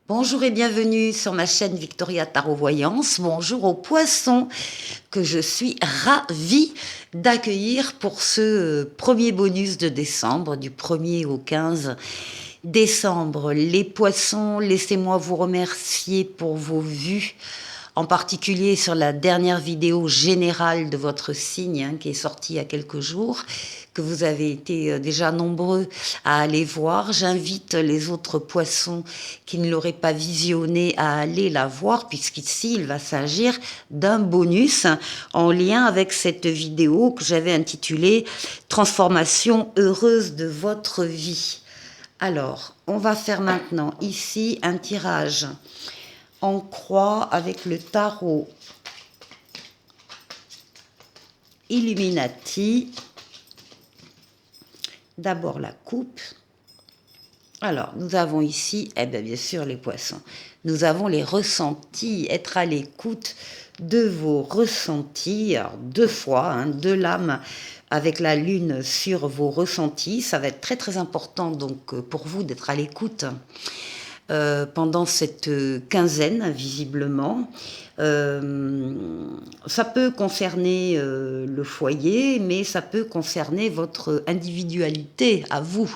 Bonjour et bienvenue sur ma chaîne Victoria Tarot Voyance. Bonjour aux poissons que je suis ravie d'accueillir pour ce premier bonus de décembre, du 1er au 15 décembre. Les poissons, laissez-moi vous remercier pour vos vues, en particulier sur la dernière vidéo générale de votre signe qui est sortie il y a quelques jours, que vous avez été déjà nombreux à aller voir. J'invite les autres poissons qui ne l'auraient pas visionné à aller la voir, puisqu'ici il va s'agir d'un bonus en lien avec cette vidéo que j'avais intitulée « Transformation heureuse de votre vie ». Alors, on va faire maintenant ici un tirage en croix avec le tarot Illuminati. D'abord la coupe. Alors, nous avons ici, bien sûr, les poissons. Nous avons les ressentis, être à l'écoute de vos ressentis. Alors, deux fois, deux lames avec la lune sur vos ressentis. Ça va être très, très important donc pour vous d'être à l'écoute pendant cette quinzaine, visiblement. Ça peut concerner le foyer, mais ça peut concerner votre individualité à vous,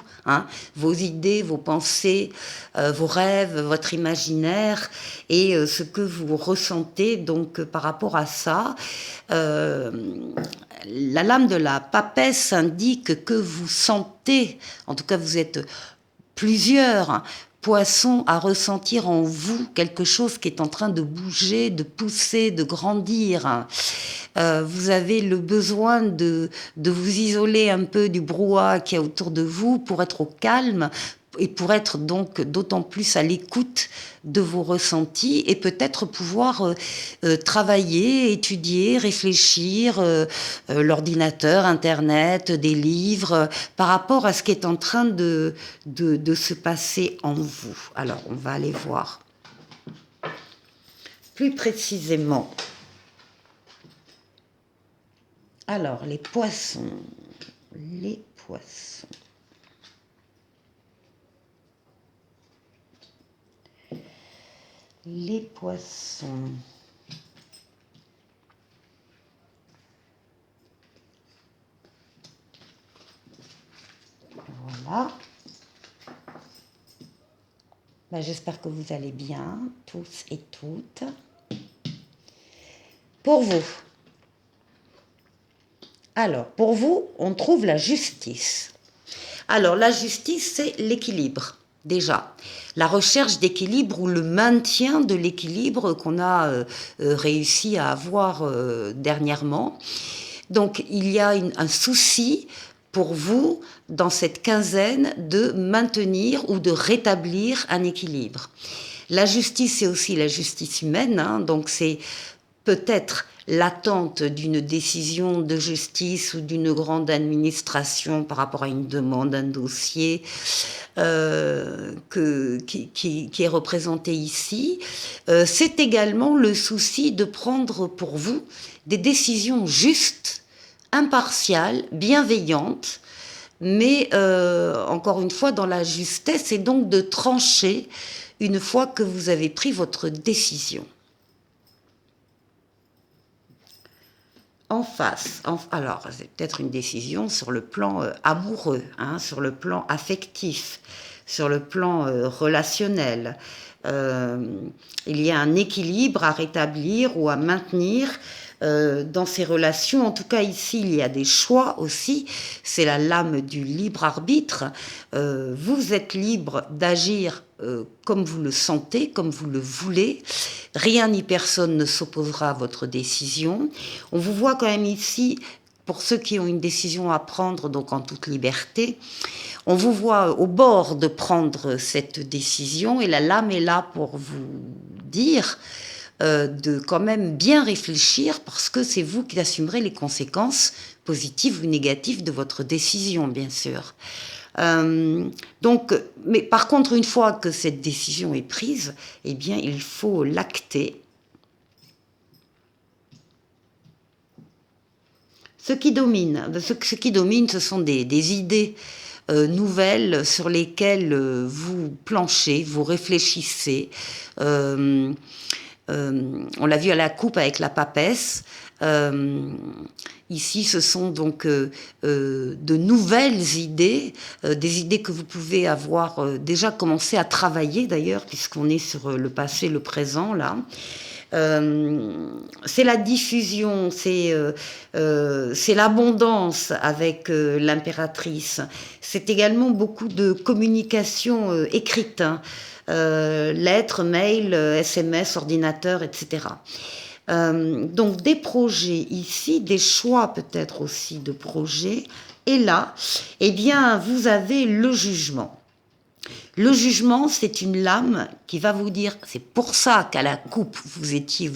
vos idées, vos pensées, vos rêves, votre imaginaire et ce que vous ressentez donc par rapport à ça. La lame de la papesse indique que vous sentez, en tout cas vous êtes plusieurs poissons à ressentir en vous quelque chose qui est en train de bouger, de pousser, de grandir. Vous avez le besoin de vous isoler un peu du brouhaha qu'il y a autour de vous pour être au calme et pour être donc d'autant plus à l'écoute de vos ressentis et peut-être pouvoir travailler, étudier, réfléchir, l'ordinateur, Internet, des livres, par rapport à ce qui est en train de se passer en vous. Alors, on va aller voir plus précisément. Alors, les poissons. Les poissons. Les poissons. Voilà. J'espère que vous allez bien, tous et toutes. Pour vous. Alors, pour vous, on trouve la justice. Alors, la justice, c'est l'équilibre. Déjà, la recherche d'équilibre ou le maintien de l'équilibre qu'on a réussi à avoir dernièrement. Donc, il y a un souci pour vous, dans cette quinzaine, de maintenir ou de rétablir un équilibre. La justice, c'est aussi la justice humaine, donc c'est peut-être l'attente d'une décision de justice ou d'une grande administration par rapport à une demande, un dossier qui est représenté ici. C'est également le souci de prendre pour vous des décisions justes, impartiales, bienveillantes, mais encore une fois dans la justesse et donc de trancher une fois que vous avez pris votre décision. En face, alors c'est peut-être une décision sur le plan amoureux, sur le plan affectif, sur le plan relationnel. Il y a un équilibre à rétablir ou à maintenir dans ces relations. En tout cas, ici, il y a des choix aussi. C'est la lame du libre arbitre. Vous êtes libre d'agir comme vous le sentez, comme vous le voulez. Rien ni personne ne s'opposera à votre décision. On vous voit quand même ici, pour ceux qui ont une décision à prendre, donc en toute liberté, on vous voit au bord de prendre cette décision et la lame est là pour vous dire de quand même bien réfléchir parce que c'est vous qui assumerez les conséquences positives ou négatives de votre décision, bien sûr. Donc, mais par contre, une fois que cette décision est prise, eh bien, il faut l'acter. Ce qui domine, ce sont des idées nouvelles sur lesquelles vous planchez, vous réfléchissez. On l'a vu à la coupe avec la papesse. Ici, ce sont donc de nouvelles idées, des idées que vous pouvez avoir déjà commencé à travailler d'ailleurs, puisqu'on est sur le passé, le présent là. C'est la diffusion, c'est l'abondance avec l'impératrice. C'est également beaucoup de communication écrite, hein, lettres, mails, SMS, ordinateur, etc. Donc des projets ici, des choix peut-être aussi de projets. Et là, eh bien, vous avez le jugement. Le jugement, c'est une lame qui va vous dire, c'est pour ça qu'à la coupe, vous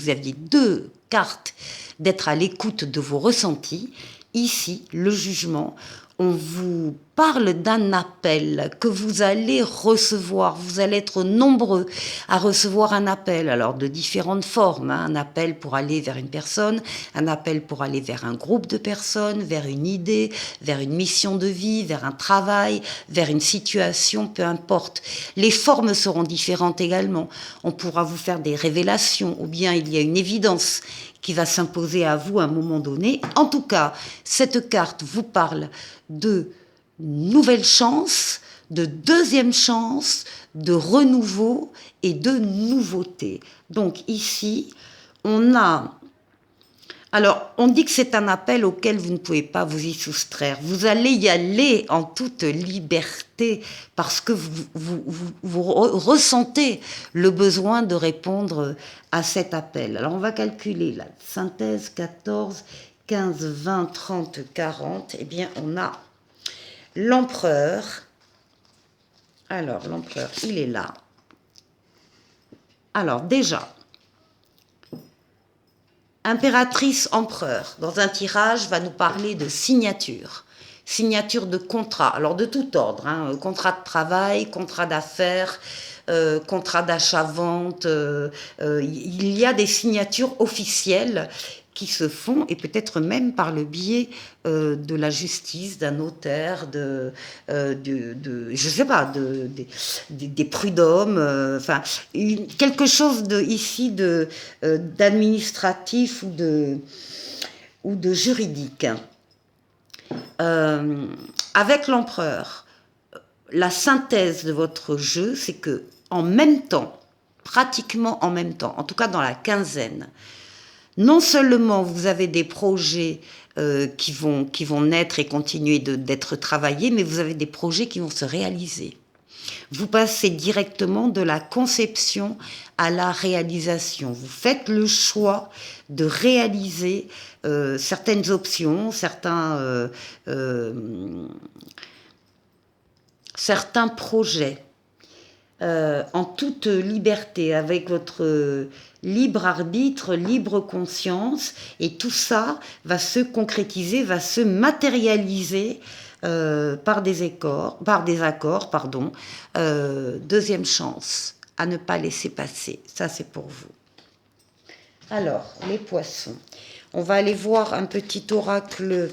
aviez deux cartes d'être à l'écoute de vos ressentis. Ici, le jugement, on vous parle d'un appel que vous allez recevoir. Vous allez être nombreux à recevoir un appel, alors de différentes formes, hein. Un appel pour aller vers une personne, un appel pour aller vers un groupe de personnes, vers une idée, vers une mission de vie, vers un travail, vers une situation, peu importe. Les formes seront différentes également. On pourra vous faire des révélations, ou bien il y a une évidence qui va s'imposer à vous à un moment donné. En tout cas, cette carte vous parle de nouvelles chances, de deuxième chance, de renouveau et de nouveauté. Donc ici, on a... Alors, on dit que c'est un appel auquel vous ne pouvez pas vous y soustraire. Vous allez y aller en toute liberté parce que vous ressentez le besoin de répondre à cet appel. Alors, on va calculer la synthèse 14, 15, 20, 30, 40. Eh bien, on a l'empereur. Alors, l'empereur, il est là. Alors, déjà... Impératrice empereur, dans un tirage, va nous parler de signature. Signature de contrat, alors de tout ordre, hein, contrat de travail, contrat d'affaires, contrat d'achat-vente. Il y a des signatures officielles qui se font, et peut-être même par le biais de la justice, d'un notaire, je sais pas, des prud'hommes, enfin, quelque chose ici d'administratif ou de juridique. Avec l'empereur, la synthèse de votre jeu, c'est que en même temps, pratiquement en même temps, en tout cas dans la quinzaine, non seulement vous avez des projets qui vont naître et continuer d'être travaillés, mais vous avez des projets qui vont se réaliser. Vous passez directement de la conception à la réalisation. Vous faites le choix de réaliser certaines options, certains projets. En toute liberté, avec votre libre arbitre, libre conscience, et tout ça va se concrétiser, va se matérialiser par des accords. Deuxième chance, à ne pas laisser passer. Ça, c'est pour vous. Alors, les poissons. On va aller voir un petit oracle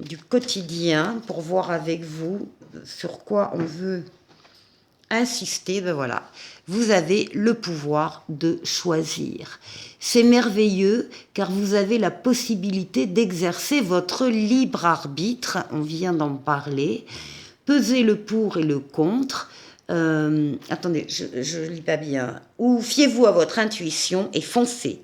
du quotidien pour voir avec vous sur quoi on veut insister. Ben voilà, vous avez le pouvoir de choisir. C'est merveilleux car vous avez la possibilité d'exercer votre libre arbitre, on vient d'en parler, peser le pour et le contre. Attendez, je lis pas bien. Ou fiez-vous à votre intuition et foncez.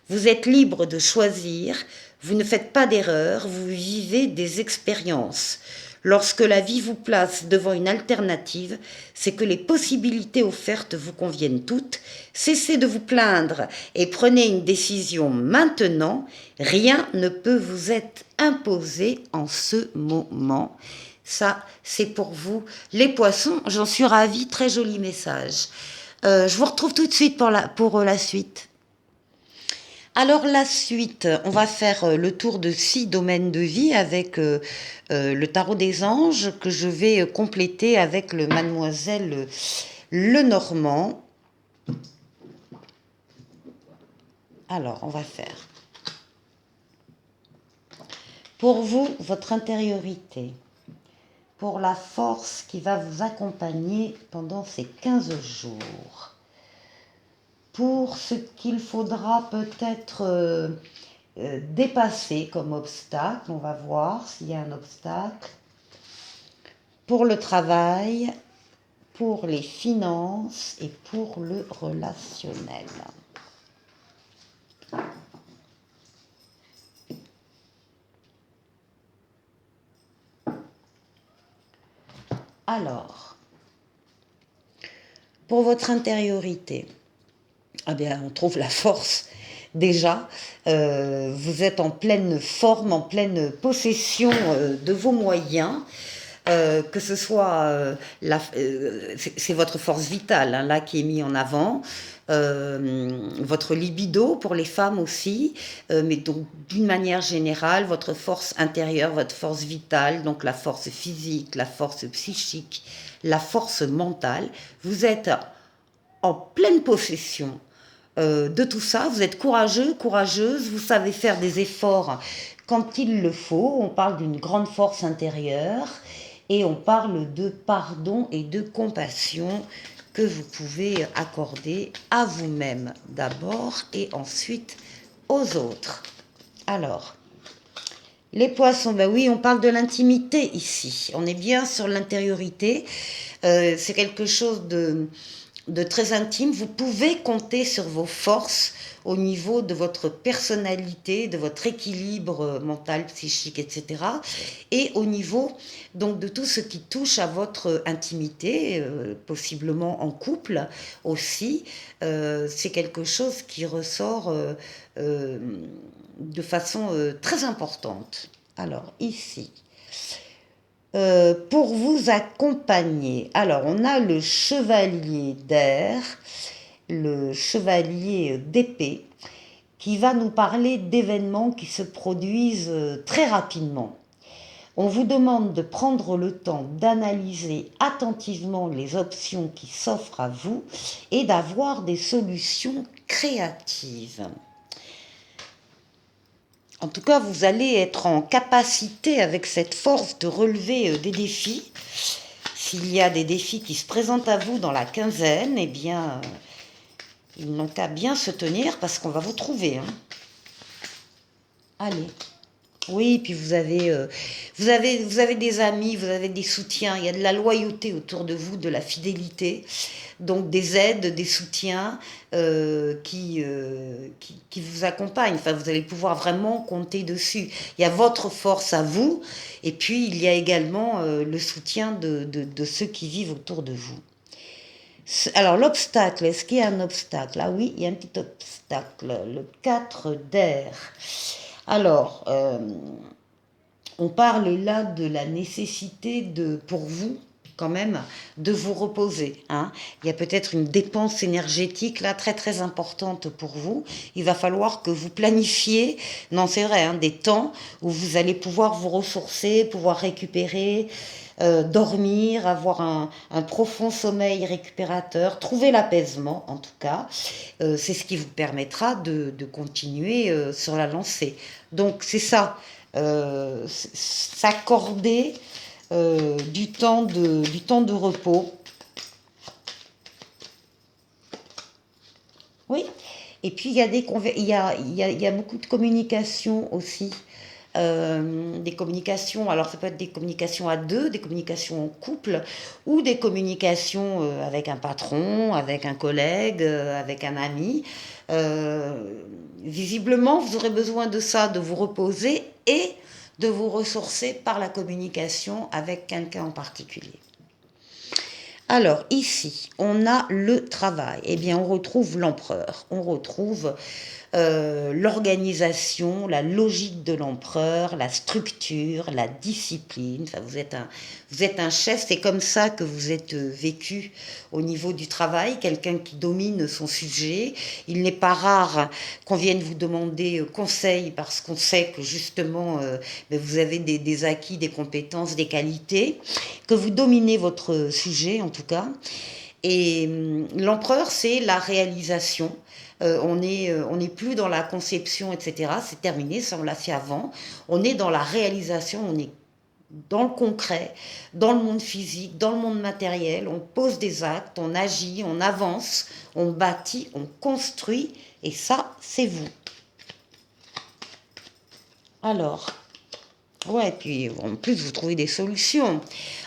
Vous êtes libre de choisir, vous ne faites pas d'erreur, vous vivez des expériences. Lorsque la vie vous place devant une alternative, c'est que les possibilités offertes vous conviennent toutes. Cessez de vous plaindre et prenez une décision maintenant. Rien ne peut vous être imposé en ce moment. Ça, c'est pour vous, les poissons. J'en suis ravie, très joli message. Je vous retrouve tout de suite pour la suite. Alors la suite, on va faire le tour de 6 domaines de vie avec le tarot des anges que je vais compléter avec le Mademoiselle Lenormand. Alors, on va faire pour vous, votre intériorité, pour la force qui va vous accompagner pendant ces 15 jours. Pour ce qu'il faudra peut-être dépasser comme obstacle, on va voir s'il y a un obstacle. Pour le travail, pour les finances et pour le relationnel. Alors, pour votre intériorité, eh bien, on trouve la force. Déjà, vous êtes en pleine forme, en pleine possession de vos moyens. Que ce soit, c'est votre force vitale hein, là qui est mise en avant, votre libido pour les femmes aussi, mais donc d'une manière générale, votre force intérieure, votre force vitale, donc la force physique, la force psychique, la force mentale, vous êtes en pleine possession de tout ça, vous êtes courageux, courageuse, vous savez faire des efforts quand il le faut, on parle d'une grande force intérieure et on parle de pardon et de compassion que vous pouvez accorder à vous-même d'abord et ensuite aux autres. Alors, les poissons, ben oui, on parle de l'intimité ici, on est bien sur l'intériorité, c'est quelque chose de très intime, vous pouvez compter sur vos forces au niveau de votre personnalité, de votre équilibre mental, psychique, etc. Et au niveau donc de tout ce qui touche à votre intimité, possiblement en couple aussi, c'est quelque chose qui ressort de façon très importante. Alors ici, pour vous accompagner. Alors, on a le chevalier d'air, le chevalier d'épée, qui va nous parler d'événements qui se produisent très rapidement. On vous demande de prendre le temps d'analyser attentivement les options qui s'offrent à vous et d'avoir des solutions créatives. En tout cas, vous allez être en capacité, avec cette force, de relever des défis. S'il y a des défis qui se présentent à vous dans la quinzaine, eh bien, ils n'ont qu'à bien se tenir parce qu'on va vous trouver. Hein. Allez. Oui, puis vous avez des amis, vous avez des soutiens, il y a de la loyauté autour de vous, de la fidélité, donc des aides, des soutiens qui vous accompagnent. Enfin, vous allez pouvoir vraiment compter dessus. Il y a votre force à vous, et puis il y a également le soutien de ceux qui vivent autour de vous. Alors, l'obstacle, est-ce qu'il y a un obstacle? Ah oui, il y a un petit obstacle, le 4 d'air. Alors, on parle là de la nécessité pour vous, quand même, de vous reposer. Hein. Il y a peut-être une dépense énergétique là très très importante pour vous. Il va falloir que vous planifiez, non c'est vrai, hein, des temps où vous allez pouvoir vous ressourcer, pouvoir récupérer, dormir, avoir un profond sommeil récupérateur, trouver l'apaisement en tout cas. C'est ce qui vous permettra de continuer sur la lancée. Donc c'est ça, s'accorder du temps de repos. Oui, et puis il y a il y a beaucoup de communication aussi. Des communications, alors ça peut être des communications à deux, des communications en couple, ou des communications avec un patron, avec un collègue, avec un ami. Visiblement, vous aurez besoin de ça, de vous reposer et de vous ressourcer par la communication avec quelqu'un en particulier. Alors ici, on a le travail. Eh bien, on retrouve l'empereur, on retrouve l'organisation, la logique de l'empereur, la structure, la discipline. Enfin, vous êtes un chef, c'est comme ça que vous êtes vécu au niveau du travail, quelqu'un qui domine son sujet. Il n'est pas rare qu'on vienne vous demander conseil parce qu'on sait que justement vous avez des acquis, des compétences, des qualités, que vous dominez votre sujet en tout cas. Et l'empereur, c'est la réalisation. On n'est plus dans la conception, etc. C'est terminé, ça on l'a fait avant. On est dans la réalisation, on est dans le concret, dans le monde physique, dans le monde matériel. On pose des actes, on agit, on avance, on bâtit, on construit. Et ça, c'est vous. Alors, ouais, et puis en plus, vous trouvez des solutions.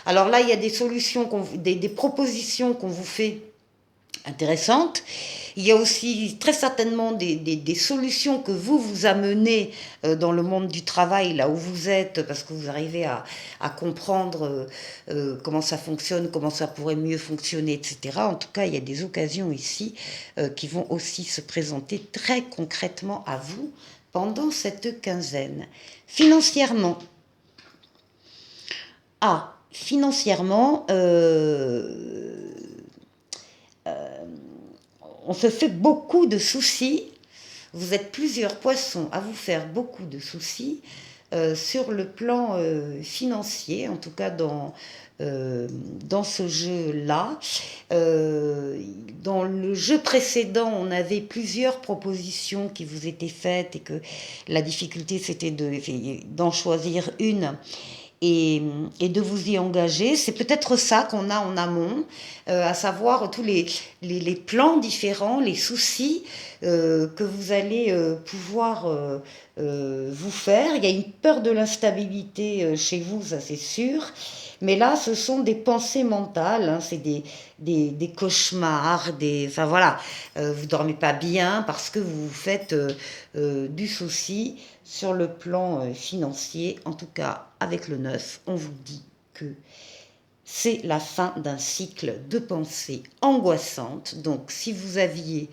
Alors là, il y a des solutions, des propositions qu'on vous fait intéressantes. Il y a aussi très certainement des solutions que vous amenez dans le monde du travail, là où vous êtes, parce que vous arrivez à comprendre comment ça fonctionne, comment ça pourrait mieux fonctionner, etc. En tout cas, il y a des occasions ici qui vont aussi se présenter très concrètement à vous pendant cette quinzaine. Financièrement, financièrement, on se fait beaucoup de soucis. Vous êtes plusieurs poissons à vous faire beaucoup de soucis sur le plan financier, en tout cas dans ce jeu-là. Dans le jeu précédent, on avait plusieurs propositions qui vous étaient faites et que la difficulté c'était d'en choisir une et de vous y engager. C'est peut-être ça qu'on a en amont, à savoir tous les plans différents, les soucis que vous allez pouvoir vous faire. Il y a une peur de l'instabilité chez vous, ça c'est sûr. Mais là, ce sont des pensées mentales, hein, c'est des cauchemars, enfin voilà, vous dormez pas bien parce que vous vous faites du souci sur le plan financier. En tout cas, avec le 9, on vous dit que c'est la fin d'un cycle de pensée angoissante. Donc, si vous aviez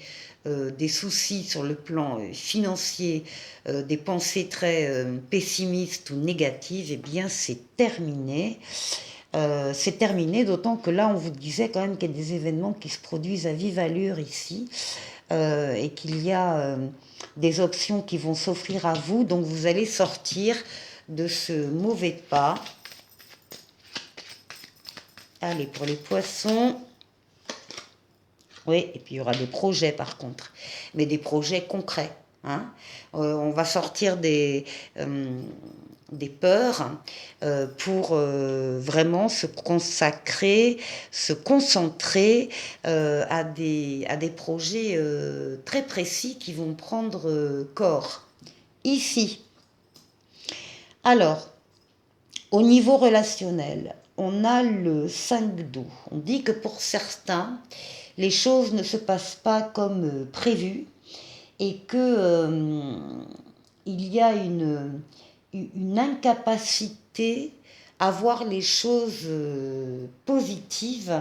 des soucis sur le plan financier, des pensées très pessimistes ou négatives, eh bien, c'est terminé. C'est terminé, d'autant que là, on vous disait quand même qu'il y a des événements qui se produisent à vive allure ici, et qu'il y a des options qui vont s'offrir à vous. Donc, vous allez sortir de ce mauvais pas. Allez, pour les poissons. Oui, et puis il y aura des projets par contre, mais des projets concrets. Hein. On va sortir des peurs pour vraiment se consacrer, se concentrer à des projets très précis qui vont prendre corps. Ici. Alors, au niveau relationnel, on a le 5 d'eau. On dit que pour certains, les choses ne se passent pas comme prévu et que il y a une incapacité à voir les choses positives.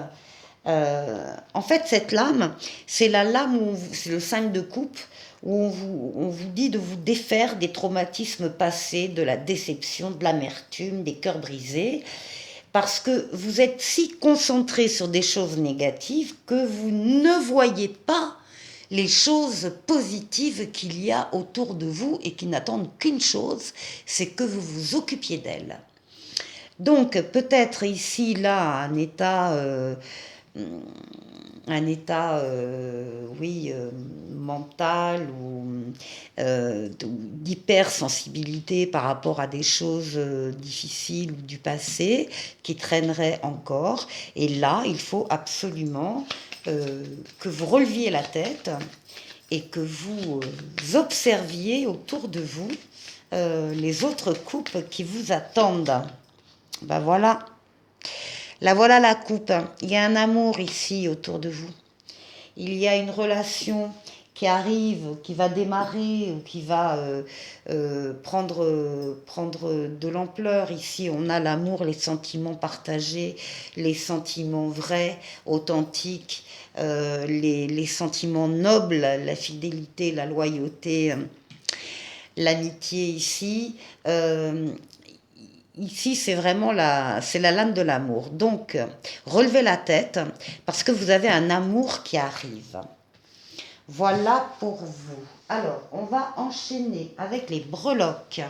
En fait, cette lame, c'est la lame où c'est le 5 de coupe, où on vous dit de vous défaire des traumatismes passés, de la déception, de l'amertume, des cœurs brisés, parce que vous êtes si concentré sur des choses négatives que vous ne voyez pas les choses positives qu'il y a autour de vous et qui n'attendent qu'une chose, c'est que vous vous occupiez d'elles. Donc peut-être ici, là, un état oui, mental ou d'hypersensibilité par rapport à des choses difficiles du passé qui traîneraient encore. Et là, il faut absolument que vous releviez la tête et que vous observiez autour de vous les autres couples qui vous attendent. Ben voilà. Là voilà la coupe. Il y a un amour ici autour de vous. Il y a une relation qui arrive, qui va démarrer, ou qui va prendre de l'ampleur. Ici, on a l'amour, les sentiments partagés, les sentiments vrais, authentiques, les sentiments nobles, la fidélité, la loyauté, l'amitié ici. Ici, c'est vraiment la lame de l'amour. Donc, relevez la tête parce que vous avez un amour qui arrive. Voilà pour vous. Alors, on va enchaîner avec les breloques.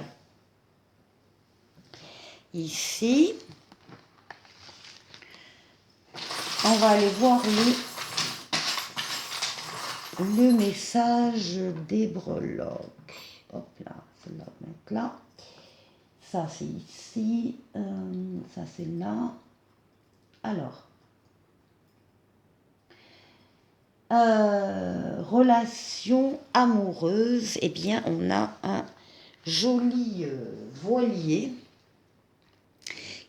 Ici, on va aller voir le message des breloques. Hop là, je vais la mettre là. Ça, c'est ici. Ça, c'est là. Alors, relation amoureuse, eh bien, on a un joli voilier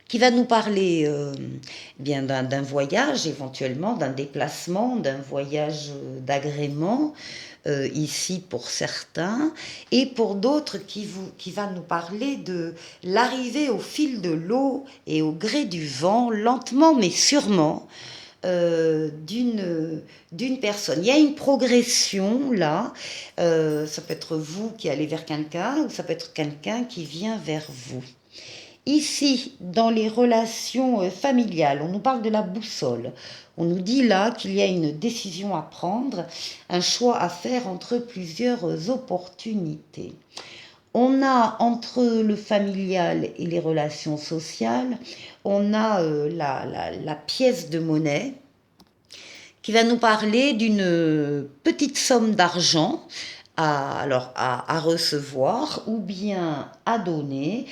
qui va nous parler bien d'un voyage éventuellement, d'un déplacement, d'un voyage d'agrément, ici pour certains, et pour d'autres qui va nous parler de l'arrivée au fil de l'eau et au gré du vent, lentement mais sûrement, d'une personne. Il y a une progression là, ça peut être vous qui allez vers quelqu'un, ou ça peut être quelqu'un qui vient vers vous. Ici, dans les relations familiales, on nous parle de la boussole. On nous dit là qu'il y a une décision à prendre, un choix à faire entre plusieurs opportunités. On a entre le familial et les relations sociales, on a la pièce de monnaie qui va nous parler d'une petite somme d'argent à recevoir ou bien à donner,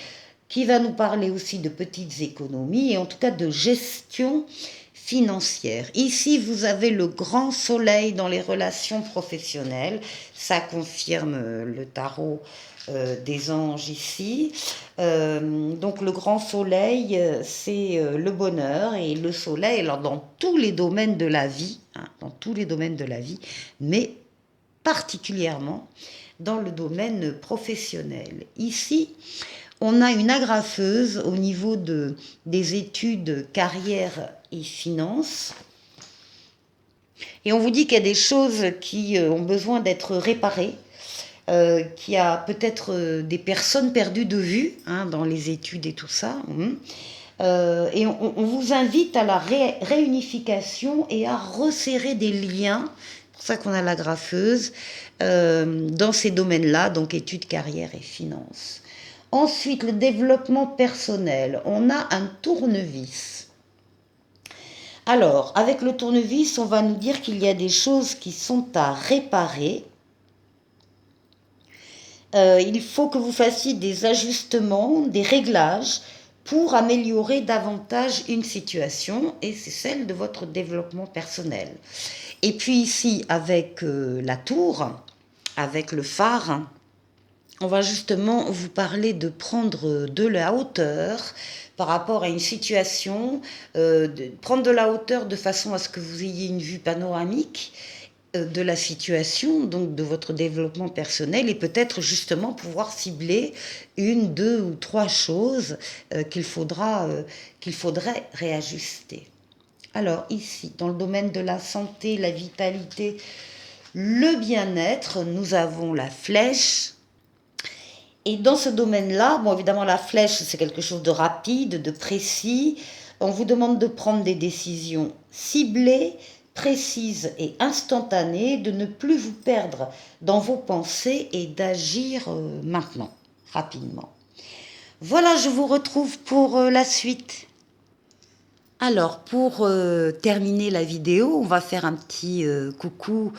qui va nous parler aussi de petites économies et en tout cas de gestion financière. Ici, vous avez le grand soleil dans les relations professionnelles. Ça confirme le tarot des anges ici. Donc le grand soleil, c'est le bonheur et le soleil, alors dans tous les domaines de la vie, hein, dans tous les domaines de la vie, mais particulièrement dans le domaine professionnel. Ici, on a une agrafeuse au niveau des études carrière et finances. Et on vous dit qu'il y a des choses qui ont besoin d'être réparées, qu'il y a peut-être des personnes perdues de vue hein, dans les études et tout ça. Et on vous invite à la réunification et à resserrer des liens. C'est pour ça qu'on a l'agrafeuse dans ces domaines-là, donc études, carrière et finances. Ensuite, le développement personnel. On a un tournevis. Alors, avec le tournevis, on va nous dire qu'il y a des choses qui sont à réparer. Il faut que vous fassiez des ajustements, des réglages pour améliorer davantage une situation et c'est celle de votre développement personnel. Et puis ici, avec la tour, avec le phare, on va justement vous parler de prendre de la hauteur par rapport à une situation, de prendre de la hauteur de façon à ce que vous ayez une vue panoramique de la situation, donc de votre développement personnel et peut-être justement pouvoir cibler une, deux ou trois choses qu'il faudrait réajuster. Alors ici, dans le domaine de la santé, la vitalité, le bien-être, nous avons la flèche. Et dans ce domaine-là, bon évidemment la flèche c'est quelque chose de rapide, de précis. On vous demande de prendre des décisions ciblées, précises et instantanées, de ne plus vous perdre dans vos pensées et d'agir maintenant, rapidement. Voilà, je vous retrouve pour la suite. Alors, pour terminer la vidéo, on va faire un petit coucou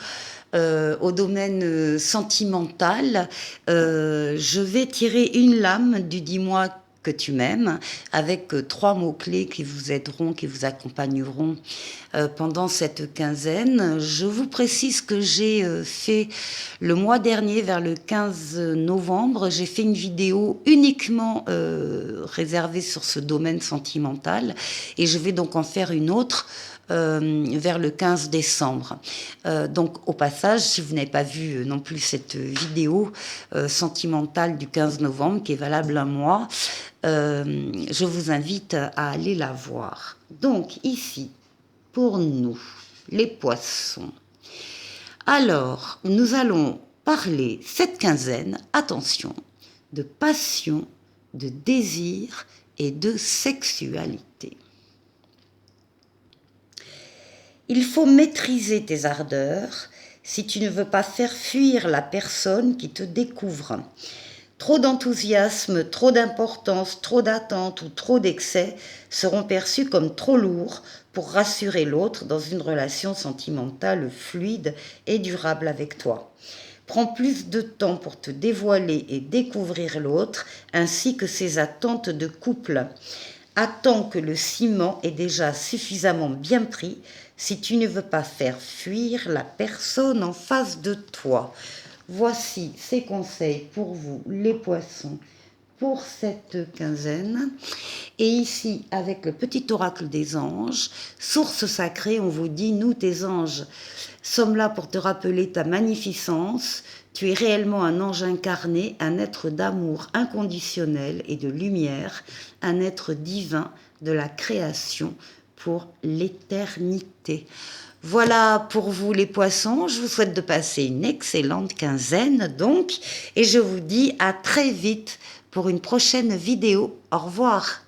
au domaine sentimental. Je vais tirer une lame du Dis-moi que tu m'aimes avec 3 mots-clés qui vous aideront, qui vous accompagneront pendant cette quinzaine. Je vous précise que j'ai fait le mois dernier, vers le 15 novembre, j'ai fait une vidéo uniquement réservée sur ce domaine sentimental et je vais donc en faire une autre vers le 15 décembre. Donc au passage, si vous n'avez pas vu non plus cette vidéo sentimentale du 15 novembre qui est valable un mois, je vous invite à aller la voir. Donc ici, pour nous, les poissons. Alors, nous allons parler cette quinzaine, attention, de passion, de désir et de sexualité. Il faut maîtriser tes ardeurs si tu ne veux pas faire fuir la personne qui te découvre. Trop d'enthousiasme, trop d'importance, trop d'attente ou trop d'excès seront perçus comme trop lourds pour rassurer l'autre dans une relation sentimentale fluide et durable avec toi. Prends plus de temps pour te dévoiler et découvrir l'autre, ainsi que ses attentes de couple. Attends que le ciment est déjà suffisamment bien pris si tu ne veux pas faire fuir la personne en face de toi. Voici ces conseils pour vous, les poissons, pour cette quinzaine. Et ici, avec le petit oracle des anges, source sacrée, on vous dit, nous tes anges, sommes là pour te rappeler ta magnificence. Tu es réellement un ange incarné, un être d'amour inconditionnel et de lumière, un être divin de la création pour l'éternité. Voilà pour vous les poissons, je vous souhaite de passer une excellente quinzaine donc, et je vous dis à très vite pour une prochaine vidéo. Au revoir.